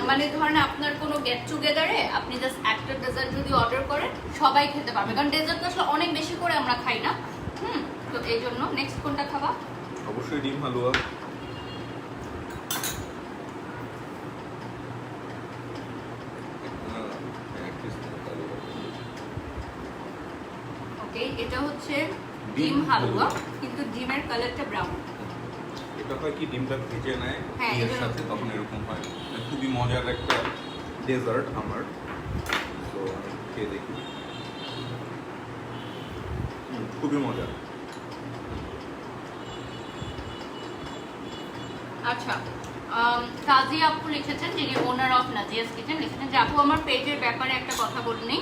Speaker 1: মানে ধরেন আপনার কোনো গেট টুগেদারে আপনি জাস্ট একটা ডেজার্ট যদি অর্ডার করেন সবাই খেতে পারবে, কারণ ডেজার্ট তো আসলে অনেক বেশি করে আমরা খাই না। তো এই জন্য নেক্সট কোনটা খাবা?
Speaker 2: অবশ্যই ডিম হালুয়া।
Speaker 1: ওকে, এটা হচ্ছে
Speaker 2: ডিম
Speaker 1: ডিম হালুয়া,
Speaker 2: হালুয়া।
Speaker 1: কিন্তু ডিমের কালারটা ব্রাউন।
Speaker 2: এটা হয় কি ডিমটা ভেজে নেয়
Speaker 1: হ্যাঁ,
Speaker 2: এর
Speaker 1: এজন্য-
Speaker 2: সাথে, তখন এরকম হয়। খুবই মজার একটা ডেজার্ট আমার। তো আমি খেয়ে দেখি। খুবই মজা।
Speaker 1: আচ্ছা, কাজী আপু লিখেছেন, যিনি ওনার অফ নাজিয়াস কিচেন, লিখেছেন যে আপু আমার পেজের ব্যাপারে একটা কথা বলিনি।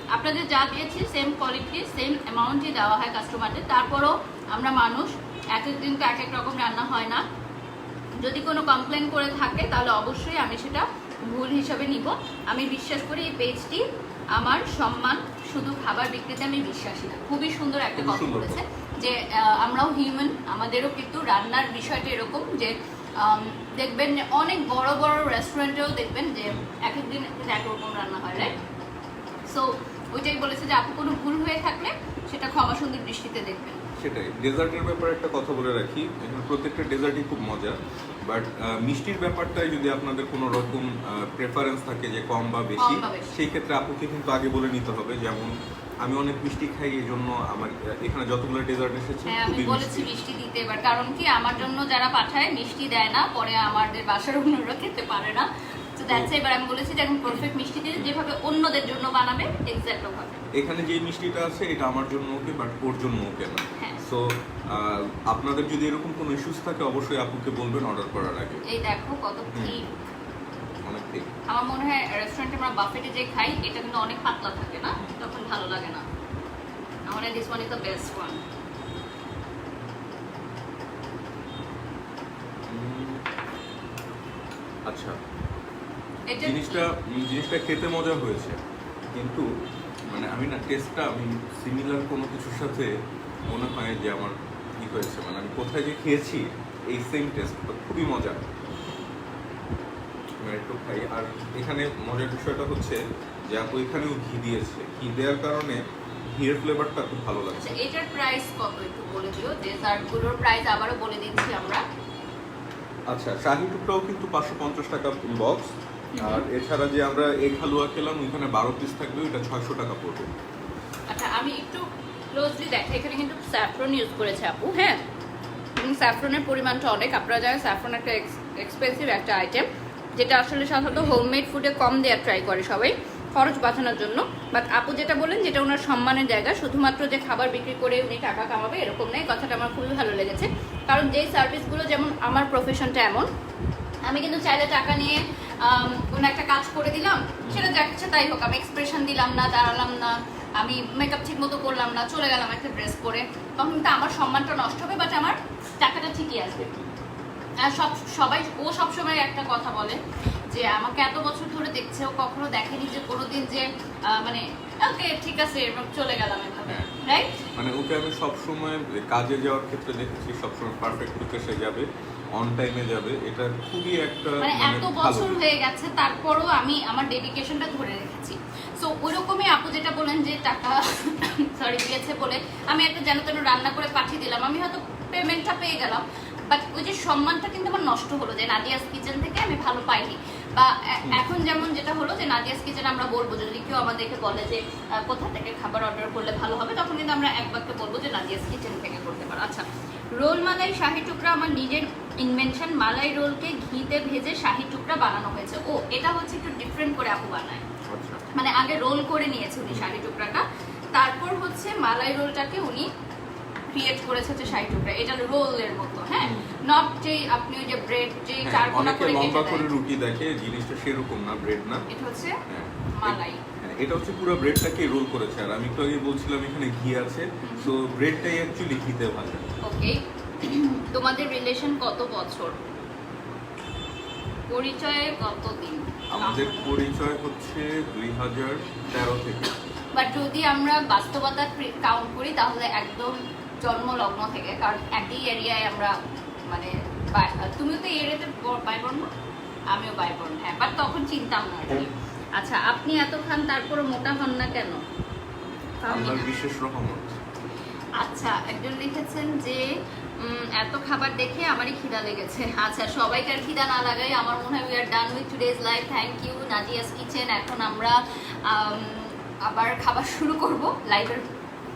Speaker 1: আপনাদের যা দিয়েছি সেম কোয়ালিটি সেম অ্যামাউন্টই দেওয়া হয় কাস্টমারদের, তারপরও আমরা মানুষ, এক এক দিন তো এক এক রকম রান্না হয় না। যদি কোনো কমপ্লেন করে থাকে তাহলে অবশ্যই আমি সেটা ভুল হিসাবে নিব। আমি বিশ্বাস করি এই পেজটি আমার সম্মান, শুধু খাবার বিক্রিতে আমি বিশ্বাসী না। খুবই সুন্দর একটা
Speaker 2: খুবই
Speaker 1: কথা
Speaker 2: সুন্দর
Speaker 1: বলেছে যে আমরাও হিউম্যান, আমাদেরও কিন্তু রান্নার বিষয়টা এরকম যে দেখবেন যে অনেক বড় বড় রেস্টুরেন্টেও দেখবেন যে এক এক দিন একরকম রান্না হয়, রাইট? সো ওইটাই বলেছে যে আপু কোনো ভুল হয়ে থাকলে সেটা ক্ষমা সুন্দর দৃষ্টিতে দেখবেন।
Speaker 2: সেটাই। ডেজার্টের ব্যাপারে একটা কথা বলে রাখি, এখানে প্রত্যেকটা ডেজার্টই খুব মজা, বাট মিষ্টির ব্যাপারটাই যদি আপনাদের কোনো রকম প্রেফারেন্স থাকে যে কম বা বেশি,
Speaker 1: কম বা বেশি।
Speaker 2: সেই ক্ষেত্রে আপুকে কিন্তু আগে বলে নিতে হবে। যেমন আমি অনেক মিষ্টি খাই, এই জন্য আমার এখানে যতগুলো ডেজার্ট এসেছে
Speaker 1: হ্যাঁ, আমি
Speaker 2: খুবই
Speaker 1: বলেছি
Speaker 2: মিষ্টি।
Speaker 1: মিষ্টি দিতে এবার, কারণ কি আমার জন্য যারা পাঠায় মিষ্টি দেয় না, পরে আমাদের বাসার অন্যরা খেতে পারে না। তো দ্যাটস এবার আমি বলেছি যে এখন পারফেক্ট মিষ্টি দিয়ে যেভাবে অন্যদের জন্য বানাবে এক্স্যাক্ট ওভাবে।
Speaker 2: এখানে যে মিষ্টিটা আছে এটা আমার জন্য ওকে, বাট ওর জন্য ওকে না।
Speaker 1: হ্যাঁ।
Speaker 2: সো আপনাদের যদি এরকম কোনো ইস্যুস থাকে অবশ্যই আপুকে বলবেন অর্ডার করার আগে।
Speaker 1: এই দেখো কত ঠিক।
Speaker 2: অনেক ঠিক।
Speaker 1: আমার মনে হয় রেস্টুরেন্টে আমরা বাফেটে যে খাই এটা কিন্তু অনেক পাতলা থাকে না, তখন ভালো লাগে না। আমার this one is the best one.
Speaker 2: আচ্ছা,
Speaker 1: এটা
Speaker 2: জিনিসটা খেতে মজা হয়েছে, কিন্তু মানে আমি না টেস্টটা আমি সিমিলার কোনো কিছুর সাথে মনে হয় যে আমার কি হয়েছে, মানে আমি কোথায় যে খেয়েছি এই সেম টেস্ট, খুবই মজা। আমি একটু খাই। আর এখানে মজার বিষয়টা হচ্ছে যে আপু এখানেও ঘি দিয়েছে, ঘি দেওয়ার কারণে ঘিয়ের ফ্লেভারটা খুব ভালো লাগছে।
Speaker 1: আচ্ছা, এটার প্রাইস কত একটু বলে দিও, ডেজার্টগুলোর প্রাইস আবারও বলে দিচ্ছি আমরা।
Speaker 2: আচ্ছা, শাহী টুকরাও কিন্তু 550 টাকা বক্স, আর এছাড়া যে আমরা এগ হালুয়া খেলাম ওইখানে 12 পিস থাকবে, ওইটা 600 টাকা পড়বে।
Speaker 1: আচ্ছা, আমি একটু ক্লোজলি দেখাই, এখানে কিন্তু স্যাফরন ইউজ করেছে আপু। হ্যাঁ, স্যাফরনের পরিমাণটা অনেক। আপনারা জানেন স্যাফরন একটা এক্সপেন্সিভ একটা আইটেম, যেটা আসলে সাধারণত হোমমেড ফুডে কম দেওয়ার ট্রাই করে সবাই খরচ বাঁচানোর জন্য। বাট আপু যেটা বলেন যেটা ওনার সম্মানের জায়গা, শুধুমাত্র যে খাবার বিক্রি করে উনি টাকা কামাবে এরকম নেই, কথাটা আমার খুবই ভালো লেগেছে। কারণ যেই সার্ভিসগুলো, যেমন আমার প্রফেশনটা এমন, আমি কিন্তু চাইলে টাকা নিয়ে কোনো একটা কাজ করে দিলাম, সেটা যা ইচ্ছে তাই হোক, আমি এক্সপ্রেশন দিলাম না, দাঁড়ালাম না, আমি মেকআপ ঠিক মতো করলাম না, চলে গেলাম একটা ড্রেস পরে, তখন কিন্তু আমার সম্মানটা নষ্ট হবে, বাট আমার টাকাটা ঠিকই আসবে। আর সবাই ও সবসময় একটা কথা বলে যে আমাকে এত বছর ধরে দেখছে, ও কখনো দেখেনি যে কোনোদিন যে মানে ওকে ঠিক আছে এরকম চলে গেলাম এভাবে, রাইট?
Speaker 2: মানে ওকে আমি সবসময় কাজে যাওয়ার ক্ষেত্রে দেখেছি সবসময় পারফেক্ট লুকে সে যাবে, অন টাইমে যাবে, এটা খুবই একটা
Speaker 1: মানে এত
Speaker 2: ভালো
Speaker 1: বছর
Speaker 2: দিক।
Speaker 1: হয়ে গেছে তারপরও আমি আমার ডেডিকেশনটা ধরে রেখেছি। সো ওইরকমই আপু যেটা বলেন যে টাকা সরি দিয়েছে বলে আমি একটা যেন তেন রান্না করে পাঠিয়ে দিলাম, আমি হয়তো পেমেন্টটা পেয়ে গেলাম, বাট ওই যে সম্মানটা কিন্তু আমার নষ্ট হলো যে নাদিয়াস কিচেন থেকে আমি ভালো পাইনি। বা এখন যেমন যেটা হলো যে নাদিয়াস কিচেন আমরা বলবো, যদি কেউ আমাদেরকে বলে যে কোথা থেকে খাবার অর্ডার করলে ভালো হবে, তখন কিন্তু আমরা এক বাক্যে বলবো যে নাদিয়াস কিচেন থেকে করতে পারো। আচ্ছা, রোল মালাই শাহি টুকরা আমার নিজের ইনভেনশন। মালাই রোলকে ঘিতে ভেজে শাহি টুকরা বানানো হয়েছে। ও এটা হচ্ছে একটু ডিফারেন্ট করে আপু বানায়,
Speaker 2: আচ্ছা
Speaker 1: মানে আগে রোল করে নিয়েছে উনি শাহি টুকরাটা, তারপর হচ্ছে মালাই রোলটাকে উনি ক্রিয়েট করেছে হচ্ছে শাহি টুকরা, এটা রোলের মতো, হ্যাঁ, নট যে আপনি ওই যে ব্রেড যে
Speaker 2: হ্যাঁ,
Speaker 1: চারকোনা
Speaker 2: অনেকে
Speaker 1: করে
Speaker 2: লম্বা
Speaker 1: কেটে
Speaker 2: করে
Speaker 1: দেয়,
Speaker 2: রুটি দেখে, জিনিসটা সেরকম না, ব্রেড না।
Speaker 1: এটা হচ্ছে
Speaker 2: হ্যাঁ,
Speaker 1: মালাই।
Speaker 2: হ্যাঁ, এটা হচ্ছে পুরো ব্রেডটাকে রোল করেছে। আর আমি একটু আগে বলছিলাম এখানে ঘি আছে, তো ব্রেডটাই অ্যাকচুয়ালি ঘিতে ভাজা।
Speaker 1: ওকে, তোমাদের রিলেশন কত বছর, পরিচয়ে কতদিন?
Speaker 2: আমাদের পরিচয় হচ্ছে 2013 থেকে।
Speaker 1: বাট যদি আমরা বাস্তবতা কাউন্ট করি তাহলে একদম জন্ম লগ্ন থেকে, কারণ একই এরিয়ায় আমরা মানে তুমিও তো এই এরিয়াতে বাইবর্ণ, আমিও বাইবর্ণ, হ্যাঁ, বাট তখন চিনতাম না আর কি। আচ্ছা, আপনি এত খান তারপরে মোটা হন না কেন?
Speaker 2: আল্লাহর বিশেষ রহমত।
Speaker 1: আচ্ছা, একজন লিখেছেন যে এত খাবার দেখে আমারই খিদা লেগেছে। আচ্ছা, সবাইকার খিদা না লাগাই আমার মনে হয় we are done with today's live. Thank you Nazia's kitchen. এখন আমরা আবার খাবার শুরু করব লাইভের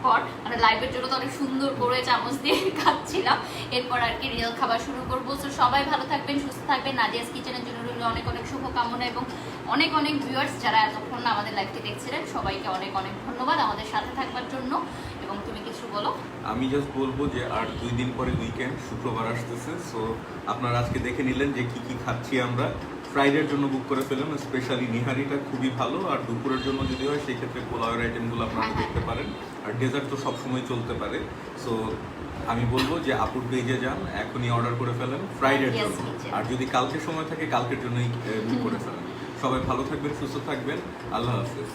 Speaker 1: পর, মানে লাইভের জন্য তো অনেক সুন্দর করে চামচ দিয়ে খাচ্ছিলাম, এরপর আর কি রিয়েল খাবার শুরু করবো। তো সবাই ভালো থাকবেন, সুস্থ থাকবেন। নাজিয়াস কিচেনের জন্য রইল অনেক অনেক শুভকামনা, এবং অনেক অনেক ভিউয়ার্স যারা এতক্ষণ আমাদের লাইভটি দেখছিলেন সবাইকে অনেক অনেক ধন্যবাদ আমাদের সাথে থাকবার জন্য। এবং তুমি কিছু বলো?
Speaker 2: আমি জাস্ট বলবো যে আর 2 দিন পরে উইকেন্ড, শুক্রবার আসতেছে, সো আপনারা আজকে দেখে নিলেন যে কি কি খাচ্ছি আমরা। ফ্রাইডের জন্য বুক করে ফেলেন, স্পেশালি নিহারিটা খুবই ভালো। আর দুপুরের জন্য যদি হয় সেই ক্ষেত্রে পোলাওয়ের আইটেমগুলো আপনারা দেখতে পারেন, আর ডেজার্ট তো সবসময় চলতে পারে। সো আমি বলবো যে আপুর পেজে যান, এখনই অর্ডার করে ফেলেন ফ্রাইডের
Speaker 1: Yes,
Speaker 2: জন্য।
Speaker 1: yes.
Speaker 2: আর যদি কালকে সময় থাকে কালকের জন্যই বুক করে ফেলেন। সবাই ভালো থাকবেন, সুস্থ থাকবেন, আল্লাহ হাফেজ।